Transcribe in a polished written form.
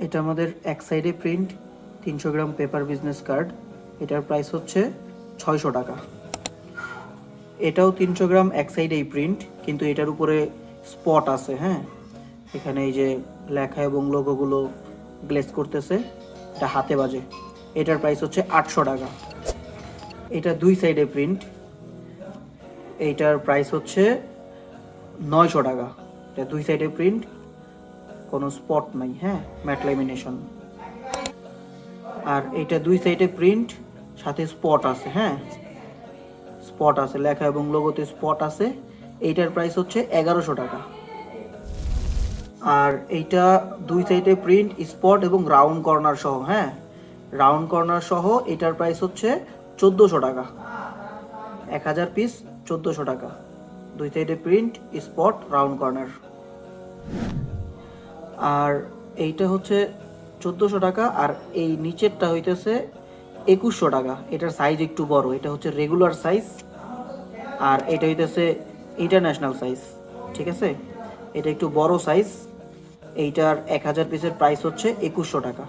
এটা আমাদের এক সাইডে প্রিন্ট 300 গ্রাম পেপার বিজনেস কার্ড। এটার প্রাইস হচ্ছে 600 টাকা। এটাও 300 গ্রাম এক সাইডেই প্রিন্ট, কিন্তু এটার উপরে স্পট আছে। হ্যাঁ, এখানে এই যে লেখা এবং লোগোগুলো গ্লেজ করতেছে, এটা হাতে বাজে। এটার প্রাইস হচ্ছে 800 টাকা। এটা দুই সাইডে প্রিন্ট, এইটার প্রাইস হচ্ছে 900 টাকা। এটা দুই সাইডে প্রিন্ট, কোনো স্পট নাই। হ্যাঁ, ম্যাট ল্যামিনেশন। আর এইটা দুই সাইডে প্রিন্ট, সাথে স্পট আছে। হ্যাঁ, স্পট আছে, লেখা এবং লোগোতে স্পট আছে। এইটার প্রাইস হচ্ছে 1100 টাকা। আর এইটা দুই সাইডে প্রিন্ট, স্পট এবং রাউন্ড কর্নার সহ। হ্যাঁ, রাউন্ড কর্নার সহ এটার প্রাইস হচ্ছে 1400 টাকা। 1000 পিস 1400 টাকা। দুই সাইডে প্রিন্ট, স্পট, রাউন্ড কর্নার। আর এইটা হচ্ছে 1400 টাকা। আর এই নিচেরটা হইতেছে 2100 টাকা। এটার সাইজ একটু বড়, এটা হচ্ছে রেগুলার সাইজ, আর এটা হইতেছে ইন্টারন্যাশনাল সাইজ। ঠিক আছে, এটা একটু বড় সাইজ। এইটার 1000 পিসের প্রাইস হচ্ছে 2100 টাকা।